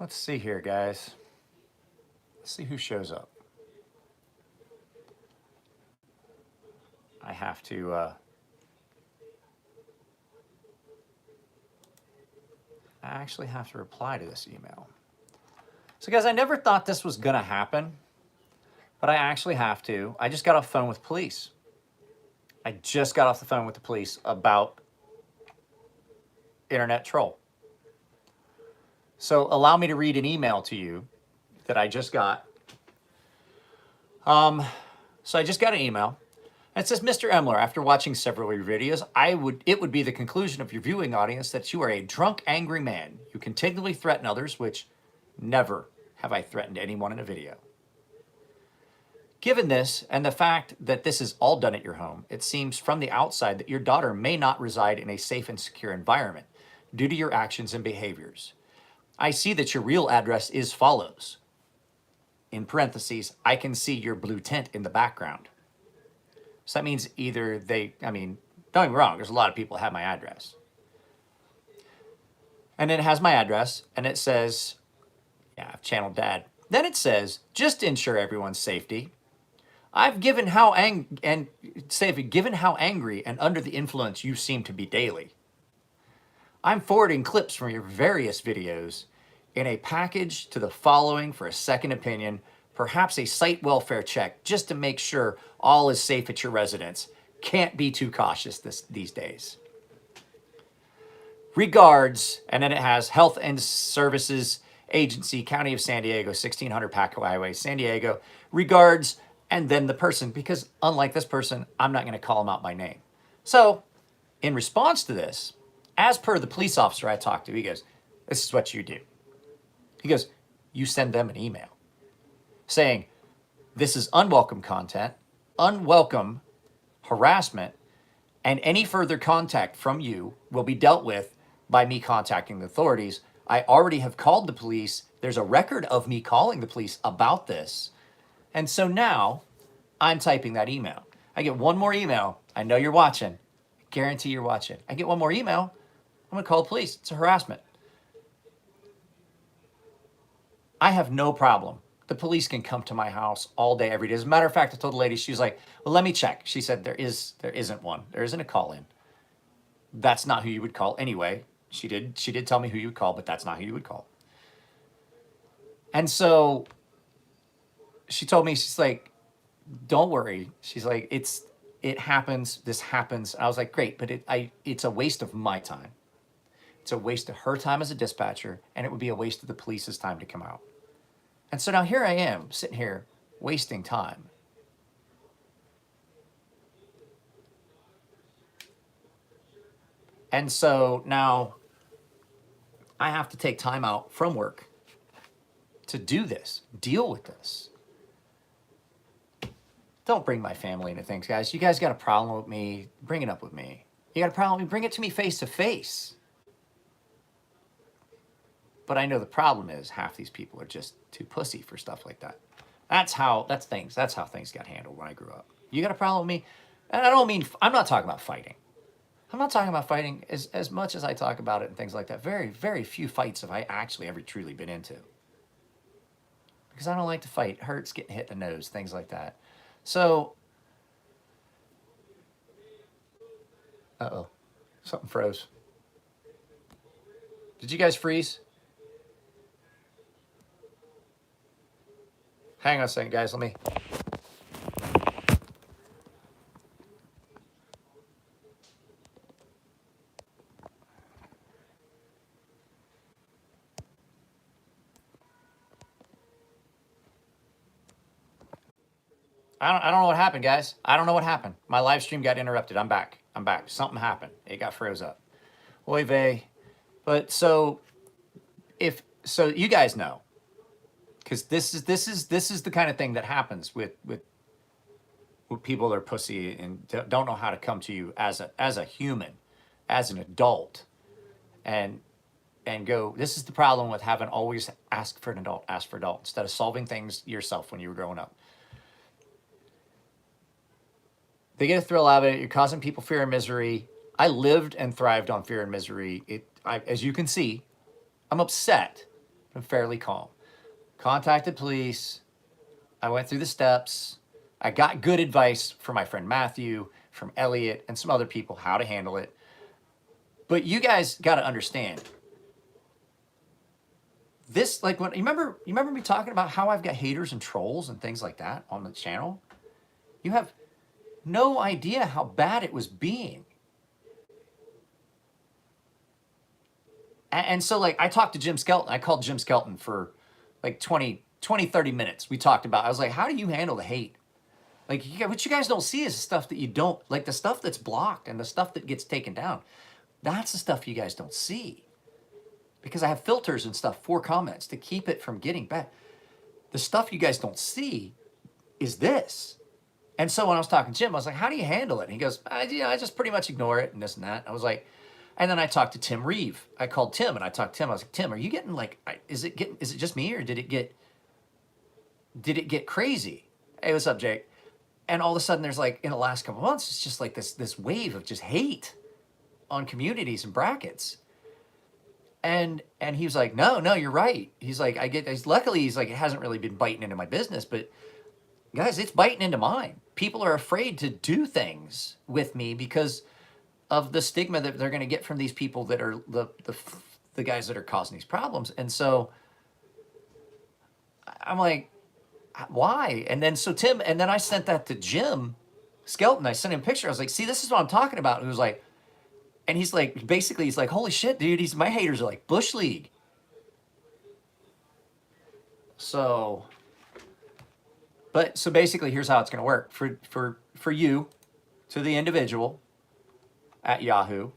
Let's see here, guys. Let's see who shows up. I have to, I actually have to reply to this email. So guys, I never thought this was gonna happen, but I actually have to. I just got off the phone with police. I just got off the phone with the police about internet troll. So allow me to read an email to you that I just got. So I just got an email. And it says, Mr. Emler, after watching several of your videos, it would be the conclusion of your viewing audience that you are a drunk, angry man. You continually threaten others, which never have I threatened anyone in a video. Given this, and the fact that this is all done at your home, it seems from the outside that your daughter may not reside in a safe and secure environment due to your actions and behaviors. I see that your real address is follows. In parentheses, I can see your blue tent in the background. So that means either don't get me wrong, there's a lot of people that have my address. And then it has my address, and it says, yeah, I've channeled dad. Then it says, just to ensure everyone's safety, given how angry and under the influence you seem to be daily, I'm forwarding clips from your various videos in a package to the following for a second opinion, perhaps a site welfare check, just to make sure all is safe at your residence. Can't be too cautious these days. Regards, and then it has Health and Services Agency, County of San Diego, 1600 Paco Highway, San Diego. Regards, and then the person, because unlike this person, I'm not going to call him out by name. So, in response to this, as per the police officer I talked to, he goes, this is what you do. He goes, you send them an email saying, this is unwelcome content, unwelcome harassment, and any further contact from you will be dealt with by me contacting the authorities. I already have called the police. There's a record of me calling the police about this. And so now I'm typing that email. I get one more email. I know you're watching. I guarantee you're watching. I get one more email. I'm going to call the police. It's a harassment. I have no problem. The police can come to my house all day, every day. As a matter of fact, I told the lady, she was like, well, let me check. She said, there isn't one. There isn't a call in. That's not who you would call anyway. She did tell me who you would call, but that's not who you would call. And so she told me, she's like, don't worry. She's like, it happens. This happens. I was like, great, but it's a waste of my time. It's a waste of her time as a dispatcher, and it would be a waste of the police's time to come out. And so now here I am, sitting here, wasting time. And so now I have to take time out from work to do this, deal with this. Don't bring my family into things, guys. You guys got a problem with me, bring it up with me. You got a problem with me, bring it to me face to face. But I know the problem is half these people are just too pussy for stuff like that. That's how things got handled when I grew up. You got a problem with me? And I'm not talking about fighting. I'm not talking about fighting as much as I talk about it and things like that. Very, very few fights have I actually ever truly been into. Because I don't like to fight. It hurts getting hit in the nose, things like that. So, uh-oh, something froze. Did you guys freeze? Hang on a second, guys. Let me. I don't know what happened, guys. I don't know what happened. My live stream got interrupted. I'm back. Something happened. It got froze up. Oy vey. But so you guys know, because this is the kind of thing that happens with people that are pussy and don't know how to come to you as a human, as an adult, and go, this is the problem with having always ask for adult instead of solving things yourself when you were growing up. They get a thrill out of it. You're causing people fear and misery. I lived and thrived on fear and misery. As you can see, I'm upset been fairly calm. Contacted police. I went through the steps. I got good advice from my friend Matthew, from Elliot, and some other people how to handle it. But you guys got to understand this. Like when you remember me talking about how I've got haters and trolls and things like that on the channel. You have no idea how bad it was being. And so like I talked to Jim Skelton. I called Jim Skelton for like 20, 30 minutes. We talked about, I was like, how do you handle the hate? Like what you guys don't see is the stuff that you don't, like the stuff that's blocked and the stuff that gets taken down. That's the stuff you guys don't see. Because I have filters and stuff for comments to keep it from getting bad. The stuff you guys don't see is this. And so when I was talking to Jim, I was like, how do you handle it? And he goes, I just pretty much ignore it and this and that. I was like, and then I talked to Tim Reeve. I called Tim and I talked to Tim. I was like, Tim, are you getting like, is it just me or did it get crazy? Hey, what's up, Jake? And all of a sudden there's like, in the last couple of months, it's just like this wave of just hate on communities and brackets. And he was like, no, you're right. He's like, luckily he's like, it hasn't really been biting into my business, but guys, it's biting into mine. People are afraid to do things with me because of the stigma that they're going to get from these people that are the guys that are causing these problems. And so I'm like, why? And then so Tim, and then I sent that to Jim Skelton. I sent him a picture. I was like, see, this is what I'm talking about. And he was like, and he's like, basically, he's like, holy shit, dude. My haters are like Bush League. So basically, here's how it's going to work for you, to the individual at Yahoo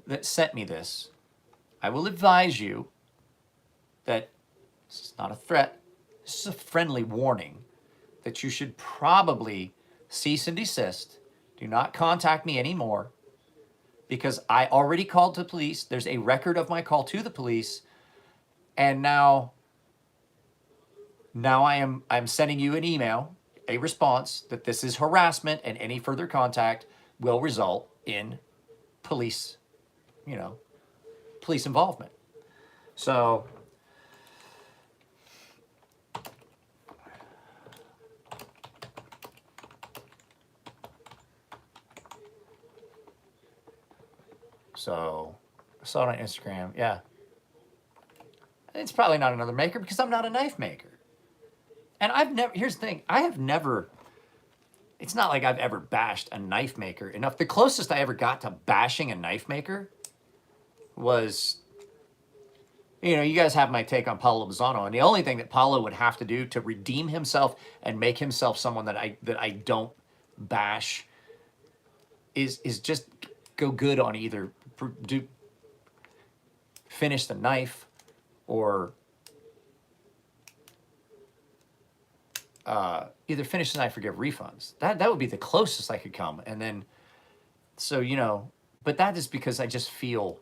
that sent me this. I will advise you that this is not a threat. This is a friendly warning that you should probably cease and desist. Do not contact me anymore because I already called the police. There's a record of my call to the police. And now I'm sending you an email, a response that this is harassment and any further contact will result in police involvement. So I saw it on Instagram. Yeah. It's probably not another maker because I'm not a knife maker. And here's the thing, it's not like I've ever bashed a knife maker enough. The closest I ever got to bashing a knife maker was, you guys have my take on Paulo Bazzano, and the only thing that Paulo would have to do to redeem himself and make himself someone that I don't bash is just go good on either finish the knife or either finish the knife or give refunds. That would be the closest I could come. And then, but that is because I just feel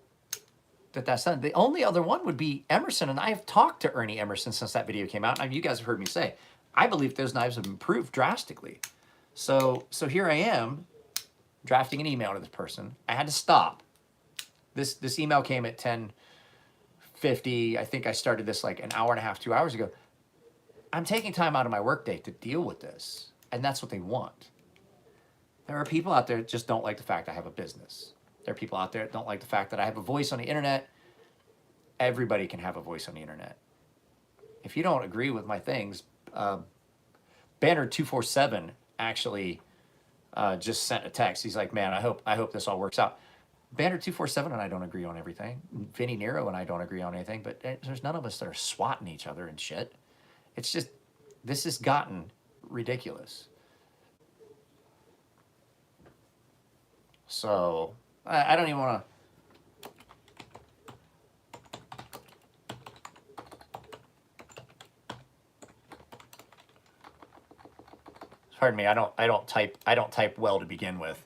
that's not. The only other one would be Emerson, and I have talked to Ernie Emerson since that video came out. And you guys have heard me say, I believe those knives have improved drastically. So here I am, drafting an email to this person. I had to stop. This email came at 10:50. I think I started this like an hour and a half, 2 hours ago. I'm taking time out of my workday to deal with this, and that's what they want. There are people out there that just don't like the fact I have a business. There are people out there that don't like the fact that I have a voice on the internet. Everybody can have a voice on the internet. If you don't agree with my things, Banner247 actually just sent a text. He's like, man, I hope this all works out. Banner247 and I don't agree on everything. Vinny Nero and I don't agree on anything, but there's none of us that are swatting each other and shit. It's just, this has gotten ridiculous. So, I don't even want to. Pardon me, I don't type well to begin with.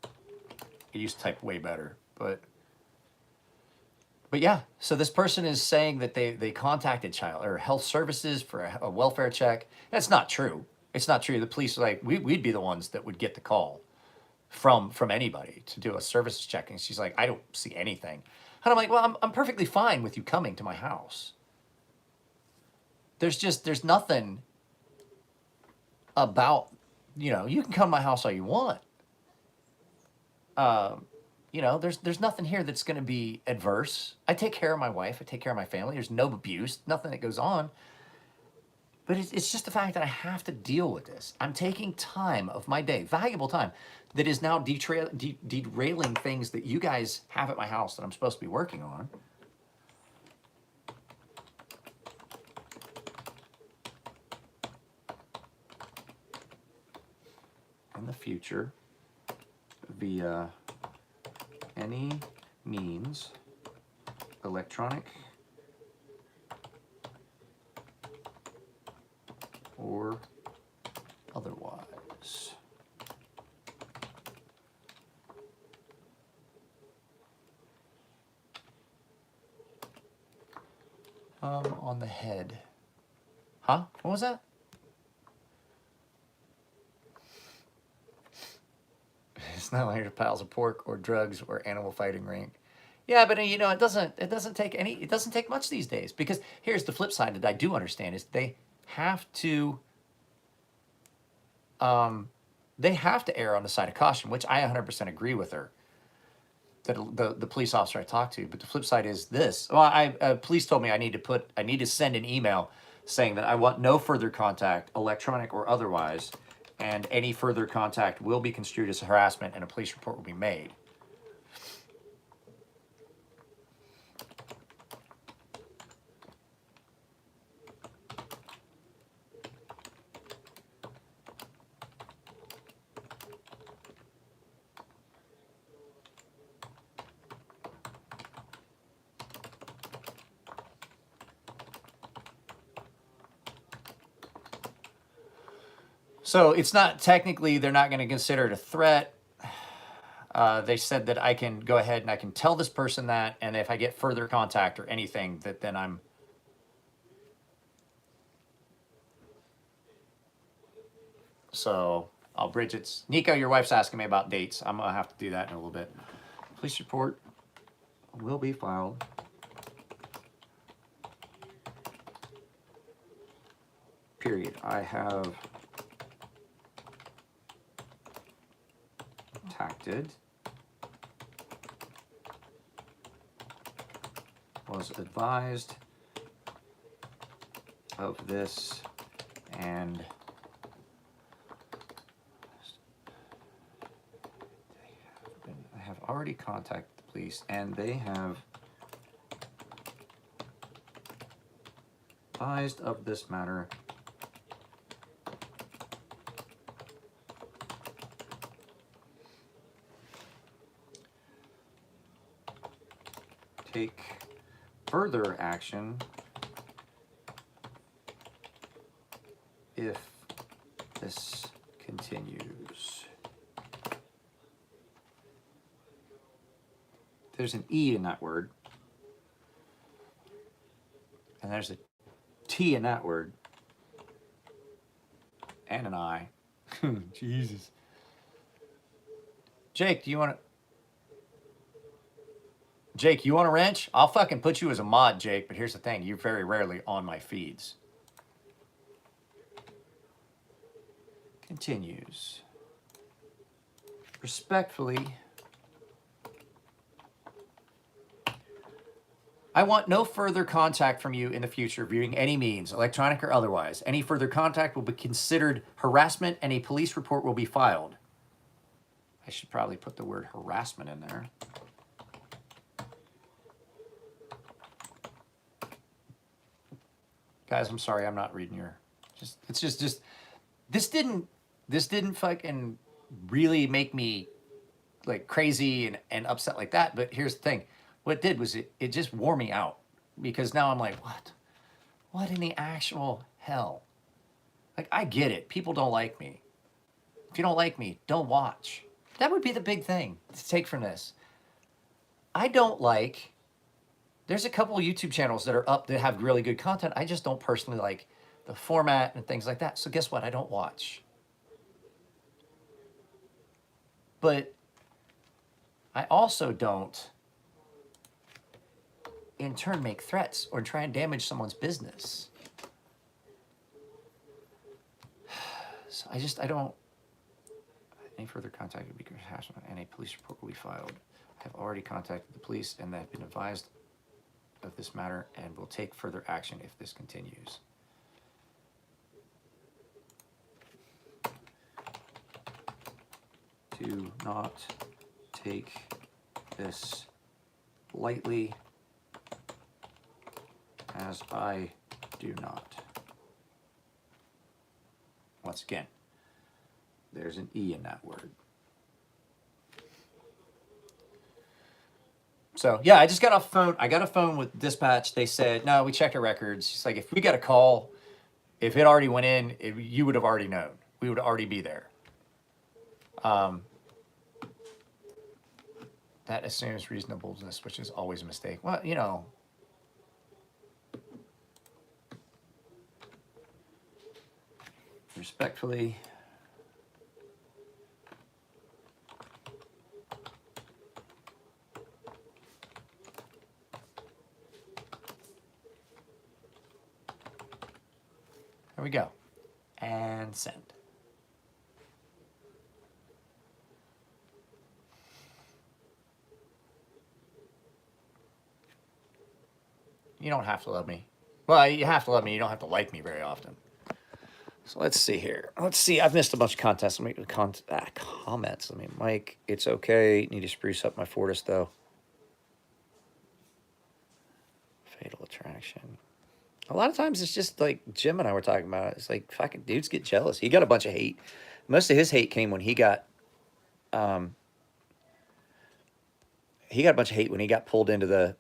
I used to type way better, but yeah. So this person is saying that they contacted child or health services for a welfare check. That's not true. It's not true. The police are like, we'd be the ones that would get the call from anybody to do a services check. And she's like, I don't see anything. And I'm like, well, I'm perfectly fine with you coming to my house. There's nothing about, you know, you can come to my house all you want. You know, there's nothing here that's going to be adverse. I take care of my wife. I take care of my family. There's no abuse, nothing that goes on. But it's just the fact that I have to deal with this. I'm taking time of my day, valuable time, that is now derailing things that you guys have at my house that I'm supposed to be working on. In the future, via any means, electronic or otherwise. On the head. Huh? What was that? It's not like piles of pork or drugs or animal fighting rink. Yeah, but you know, it doesn't take much these days, because here's the flip side that I do understand is they have to err on the side of caution, which I 100% agree with her. That the police officer I talked to, but the flip side is this. Well, police told me I need to send an email saying that I want no further contact, electronic or otherwise, and any further contact will be construed as harassment and a police report will be made. So it's not technically, they're not going to consider it a threat. They said that I can go ahead and I can tell this person that, and if I get further contact or anything, that then I'm... So, Bridget's... Nico, your wife's asking me about dates. I'm going to have to do that in a little bit. Police report will be filed. Period. I have contacted, was advised of this, and I have already contacted the police, and they have advised of this matter. Take further action if this continues. There's an E in that word, and there's a T in that word, and an I. Jesus. Jake, do you want to... Jake, you want a wrench? I'll fucking put you as a mod, Jake, but here's the thing. You're very rarely on my feeds. Continues. Respectfully, I want no further contact from you in the future viewing any means, electronic or otherwise. Any further contact will be considered harassment and a police report will be filed. I should probably put the word harassment in there. Guys, I'm sorry, I'm not reading your... It's just... This didn't fucking really make me like crazy and upset like that. But here's the thing. What it did was it just wore me out, because now I'm like, what in the actual hell? Like, I get it. People don't like me. If you don't like me, don't watch. That would be the big thing to take from this. I don't like... There's a couple of YouTube channels that are up that have really good content. I just don't personally like the format and things like that. So guess what? I don't watch. But I also don't in turn make threats or try and damage someone's business. So I don't, any further contact would be harassment and a police report will be filed. I have already contacted the police and they have been advised of this matter and will take further action if this continues. Do not take this lightly, as I do not. Once again, there's an E in that word. So yeah, I just got off phone. I got a phone with dispatch. They said, no, we checked our records. It's like, if we got a call, if it already went in, you would have already known. We would already be there. That assumes reasonableness, which is always a mistake. Well, you know, respectfully, there we go. And send. You don't have to love me. Well, you have to love me. You don't have to like me very often. So let's see here. Let's see. I've missed a bunch of contests. Let me comments. I mean, Mike, it's okay. Need to spruce up my Fortis though. Fatal attraction. A lot of times it's just like Jim and I were talking about it. It's like fucking dudes get jealous. He got a bunch of hate. Most of his hate came when he got a bunch of hate when he got pulled into the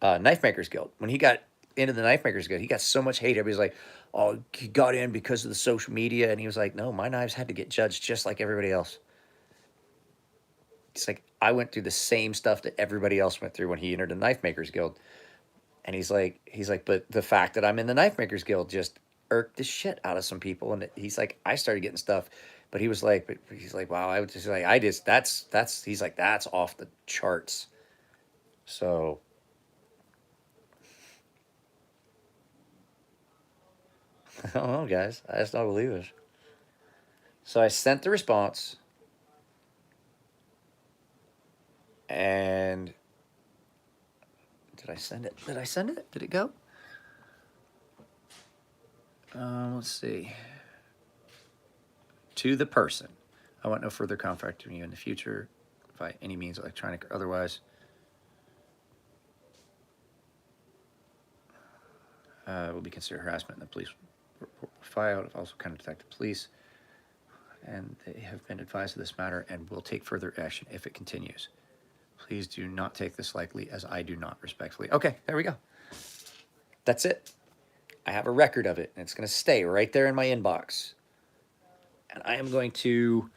Knife Makers Guild. When he got into the Knife Makers Guild, he got so much hate. Everybody's like, oh, he got in because of the social media. And he was like, no, my knives had to get judged just like everybody else. It's like, I went through the same stuff that everybody else went through when he entered the Knife Makers Guild. And he's like, but the fact that I'm in the Knife Makers Guild just irked the shit out of some people. And he's like, I started getting stuff, but he's like, wow, I was just like, he's like, that's off the charts. So I don't know, guys. I just don't believe it. So I sent the response. And did I send it? Did I send it? Did it go? Let's see. To the person. I want no further contact from you in the future by any means, electronic or otherwise. Will be considered harassment, and the police report filed. I've also contacted the police, and they have been advised of this matter and will take further action if it continues. Please do not take this lightly, as I do not, respectfully. Okay, there we go. That's it. I have a record of it, and it's going to stay right there in my inbox. And I am going to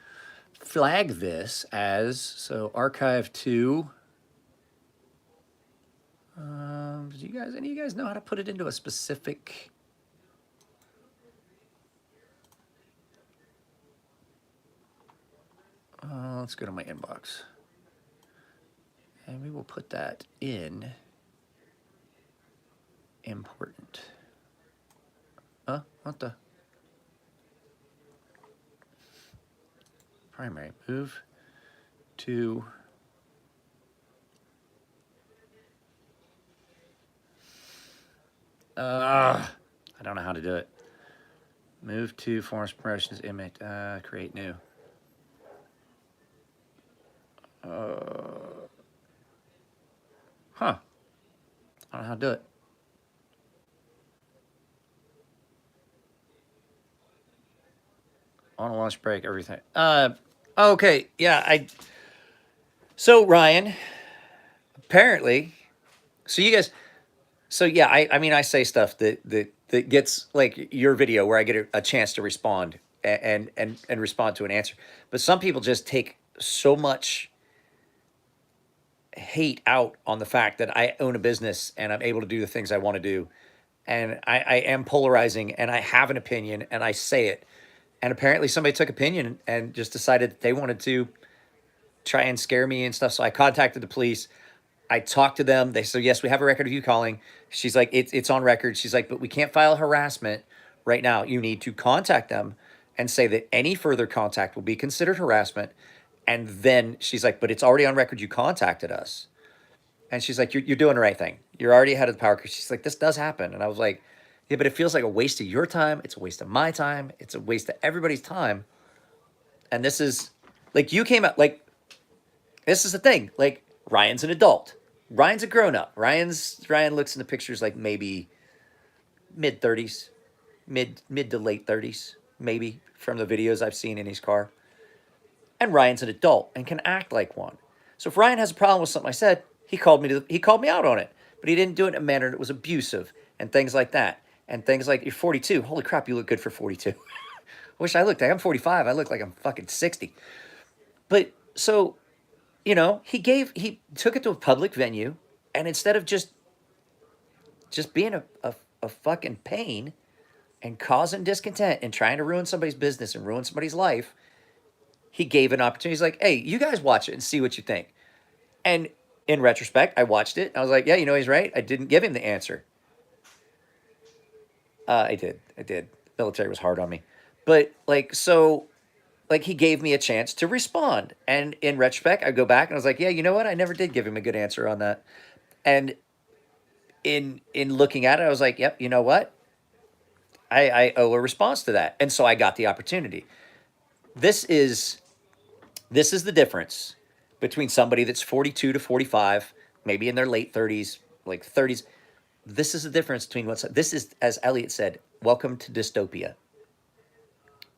flag this as, so archive to, do any of you guys know how to put it into a specific, let's go to my inbox. And we will put that in important. What the? Primary. Move to I don't know how to do it. Move to forms, promotions, image, create new. I don't know how to do it. On a lunch break, everything. Okay, yeah, so Ryan, apparently, so you guys, so yeah, I mean, I say stuff that gets like your video where I get a chance to respond and respond to an answer. But some people just take so much hate out on the fact that I own a business and I'm able to do the things I want to do. And I am polarizing and I have an opinion and I say it. And apparently somebody took opinion and just decided that they wanted to try and scare me and stuff. So I contacted the police. I talked to them. They said, yes, we have a record of you calling. She's like, it's on record. She's like, but we can't file harassment right now. You need to contact them and say that any further contact will be considered harassment. And then she's like, but it's already on record. You contacted us. And she's like, you're doing the right thing. You're already ahead of the power. She's like, this does happen. And I was like, yeah, but it feels like a waste of your time. It's a waste of my time. It's a waste of everybody's time. And this is like, you came out like, this is the thing. Like, Ryan's an adult. Ryan's a grown up. Ryan looks in the pictures like maybe mid 30s, mid to late 30s, maybe from the videos I've seen in his car. And Ryan's an adult and can act like one. So if Ryan has a problem with something I said, he called me out on it. But he didn't do it in a manner that was abusive and things like that. And things like, you're 42. Holy crap, you look good for 42. I wish I looked like I'm 45. I look like I'm fucking 60. But so, you know, he took it to a public venue, and instead of just being a fucking pain and causing discontent and trying to ruin somebody's business and ruin somebody's life, he gave an opportunity. He's like, hey, you guys watch it and see what you think. And in retrospect, I watched it. I was like, yeah, you know, he's right. I didn't give him the answer. I did. Military was hard on me. But like, so like he gave me a chance to respond. And in retrospect, I go back and I was like, yeah, you know what? I never did give him a good answer on that. And in looking at it, I was like, yep, you know what? I owe a response to that. And so I got the opportunity. This is the difference between somebody that's 42 to 45, maybe in their late 30s, like 30s. This is the difference between this is, as Elliot said, welcome to dystopia.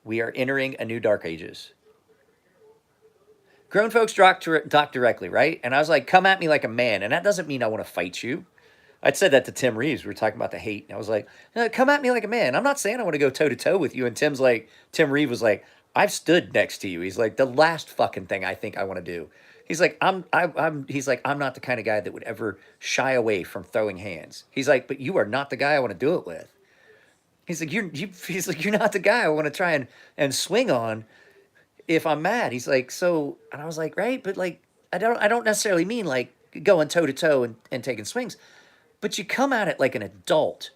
We are entering a new dark ages. Grown folks talk directly, right? And I was like, come at me like a man. And that doesn't mean I want to fight you. I'd said that to Tim Reeves. We were talking about the hate. And I was like, come at me like a man. I'm not saying I want to go toe to toe with you. And Tim Reeves was like, I've stood next to you. He's like, the last fucking thing I think I want to do. He's like, I'm not the kind of guy that would ever shy away from throwing hands. He's like, but you are not the guy I want to do it with. He's like, you're not the guy I want to try and swing on if I'm mad. He's like, so, and I was like, right, but like, I don't necessarily mean like going toe to toe and taking swings, but you come at it like an adult.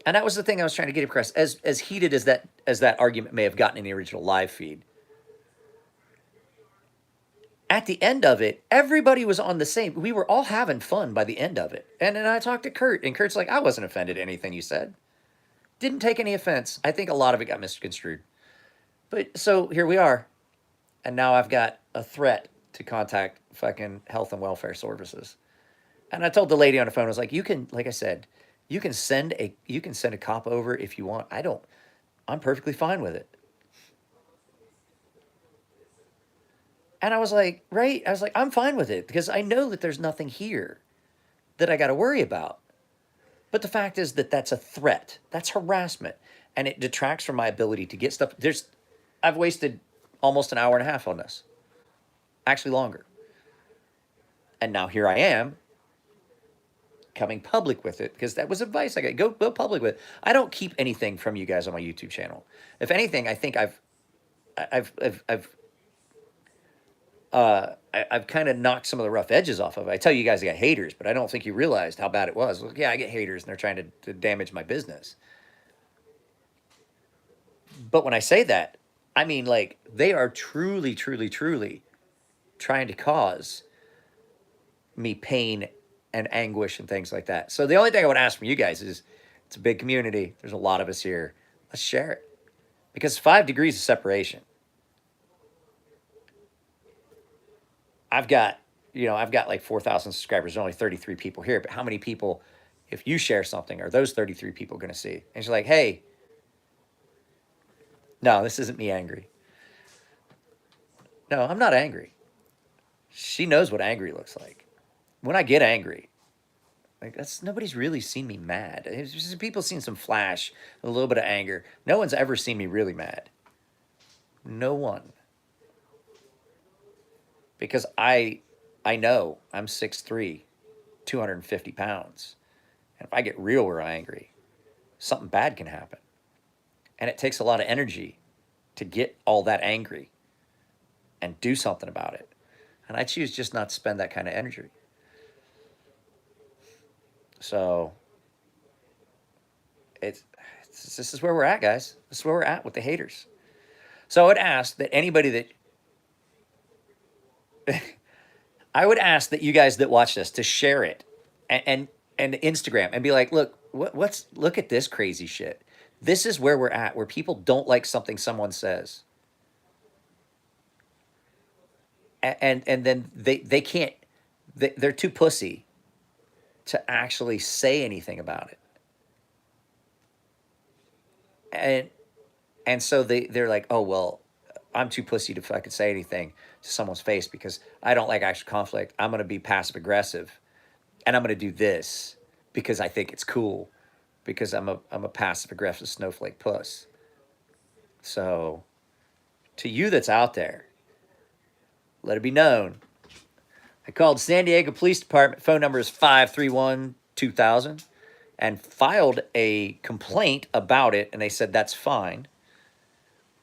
And that was the thing I was trying to get across. As heated as that argument may have gotten in the original live feed, at the end of it, everybody was on the same. We were all having fun by the end of it. And then I talked to Kurt, and Kurt's like, I wasn't offended at anything you said. Didn't take any offense. I think a lot of it got misconstrued. But so here we are. And now I've got a threat to contact fucking health and welfare services. And I told the lady on the phone, I was like, you can, like I said, you can send a cop over if you want. I'm perfectly fine with it. And I was like, right? I was like, I'm fine with it because I know that there's nothing here that I got to worry about. But the fact is that that's a threat. That's harassment. And it detracts from my ability to get stuff. I've wasted almost an hour and a half on this. Actually longer. And now here I am coming public with it because that was advice I got. Go public with it. I don't keep anything from you guys on my YouTube channel. If anything, I think I've kind of knocked some of the rough edges off of it. I tell you guys I got haters, but I don't think you realized how bad it was. Well, yeah, I get haters and they're trying to damage my business. But when I say that, I mean like they are truly, truly, truly trying to cause me pain and anguish and things like that. So the only thing I would ask from you guys is, it's a big community. There's a lot of us here. Let's share it. Because 5 degrees of separation. I've got like 4,000 subscribers. There's only 33 people here. But how many people, if you share something, are those 33 people going to see? And she's like, hey, no, this isn't me angry. No, I'm not angry. She knows what angry looks like. When I get angry, like nobody's really seen me mad. It's just people seen some flash, a little bit of anger. No one's ever seen me really mad. No one. Because I know I'm 6'3", 250 pounds. And if I get real angry, something bad can happen. And it takes a lot of energy to get all that angry and do something about it. And I choose just not to spend that kind of energy. So this is where we're at, guys. This is where we're at with the haters. So I would ask that anybody that I would ask that you guys that watch this to share it and Instagram and be like, look, look at this crazy shit. This is where we're at, where people don't like something someone says, and then they can't. They're too pussy to actually say anything about it, and so they're like, oh well, I'm too pussy to fucking say anything to someone's face because I don't like actual conflict. I'm gonna be passive aggressive, and I'm gonna do this because I think it's cool, because I'm a passive aggressive snowflake puss. So, to you that's out there, let it be known. I called San Diego Police Department. Phone number is 531-2000, and filed a complaint about it, and they said that's fine.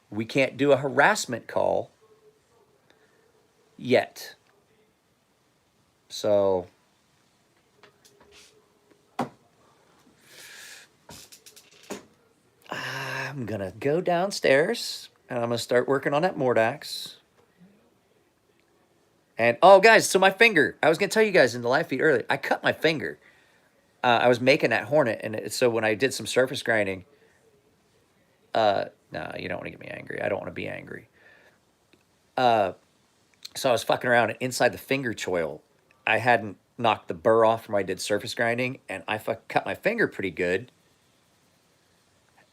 We can't do a harassment call yet. So I'm going to go downstairs and I'm going to start working on that Mordax. And oh, guys, so my finger, I was going to tell you guys in the live feed earlier, I cut my finger. I was making that Hornet. And so when I did some surface grinding, no, you don't want to get me angry. I don't want to be angry. So I was fucking around, and inside the finger choil, I hadn't knocked the burr off from where I did surface grinding, and I cut my finger pretty good.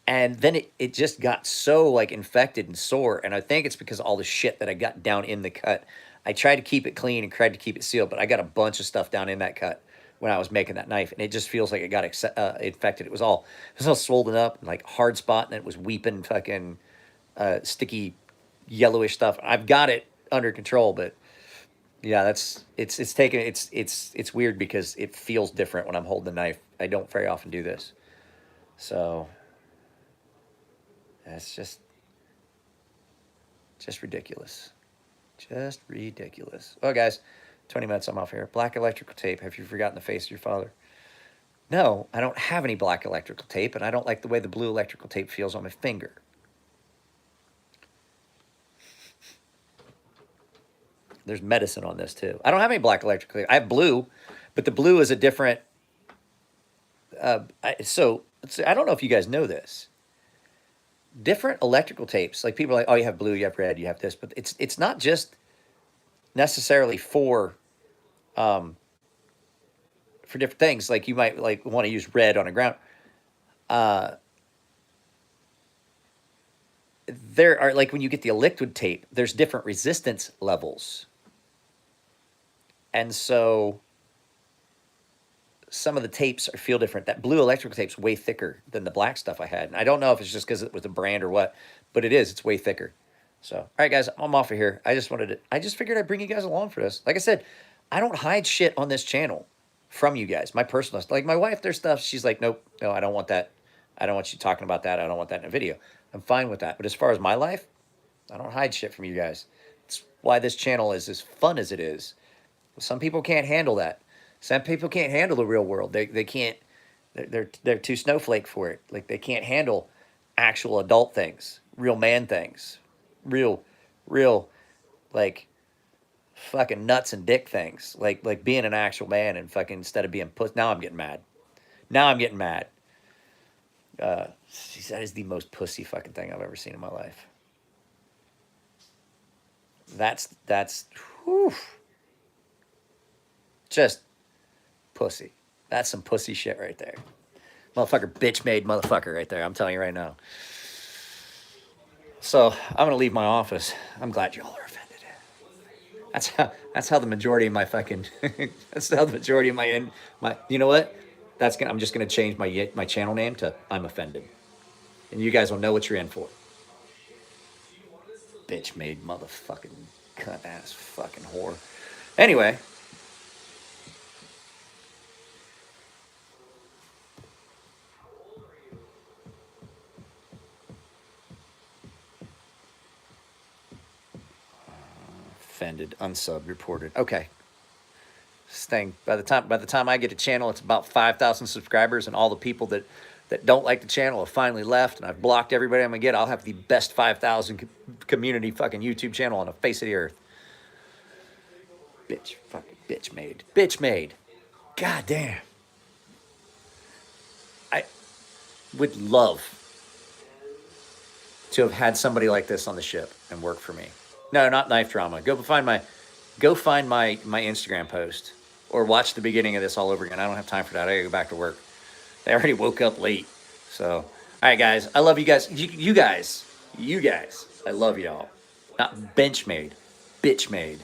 And then it just got so like infected and sore, and I think it's because of all the shit that I got down in the cut. I tried to keep it clean and tried to keep it sealed, but I got a bunch of stuff down in that cut when I was making that knife, and it just feels like it got infected. It was all swollen up, and like hard spot, and it was weeping fucking sticky yellowish stuff. I've got it under control, but yeah, it's taken it's weird because it feels different when I'm holding the knife. I don't very often do this. So that's just ridiculous. Just ridiculous. Well, guys, 20 minutes, I'm off here. Black electrical tape. Have you forgotten the face of your father? No, I don't have any black electrical tape, and I don't like the way the blue electrical tape feels on my finger. There's medicine on this too. I don't have any black electrical tape. I have blue, but the blue is a different. So I don't know if you guys know this. Different electrical tapes, like people are like, oh, you have blue, you have red, you have this, but it's not just necessarily for different things. Like you might like want to use red on a ground. There are, like when you get the liquid tape, there's different resistance levels. And so some of the tapes feel different. That blue electrical tape's way thicker than the black stuff I had. And I don't know if it's just because it was a brand or what, but it is. It's way thicker. So, all right, guys, I'm off of here. I just figured I'd bring you guys along for this. Like I said, I don't hide shit on this channel from you guys. My personal, like my wife, their stuff, she's like, nope, no, I don't want that. I don't want you talking about that. I don't want that in a video. I'm fine with that. But as far as my life, I don't hide shit from you guys. It's why this channel is as fun as it is. Some people can't handle that. Some people can't handle the real world. They can't. They're too snowflake for it. Like they can't handle actual adult things, real man things, real like fucking nuts and dick things. Like being an actual man and fucking instead of being puss. Now I'm getting mad. Now I'm getting mad. Geez, that is the most pussy fucking thing I've ever seen in my life. That's whew, just pussy. That's some pussy shit right there. Motherfucker, bitch made motherfucker right there. I'm telling you right now. So I'm gonna leave my office. I'm glad y'all are offended. That's how the majority of my fucking that's how the majority of my you know what? I'm just gonna change my channel name to I'm offended. And you guys will know what you're in for. Bitch made motherfucking cunt ass fucking whore. Anyway. offended. Unsub reported. Okay. This thing, by the time I get a channel, it's about 5,000 subscribers, and all the people that don't like the channel have finally left, and I've blocked everybody I'm gonna get. I'll have the best 5,000 community fucking YouTube channel on the face of the earth. Bitch, fucking bitch made. Bitch made. God damn. I would love to have had somebody like this on the ship and work for me. No, not knife drama. Go find my Instagram post or watch the beginning of this all over again. I don't have time for that. I gotta go back to work. I already woke up late. So, all right, guys. I love you guys. You guys. I love y'all. Not bench made, bitch made.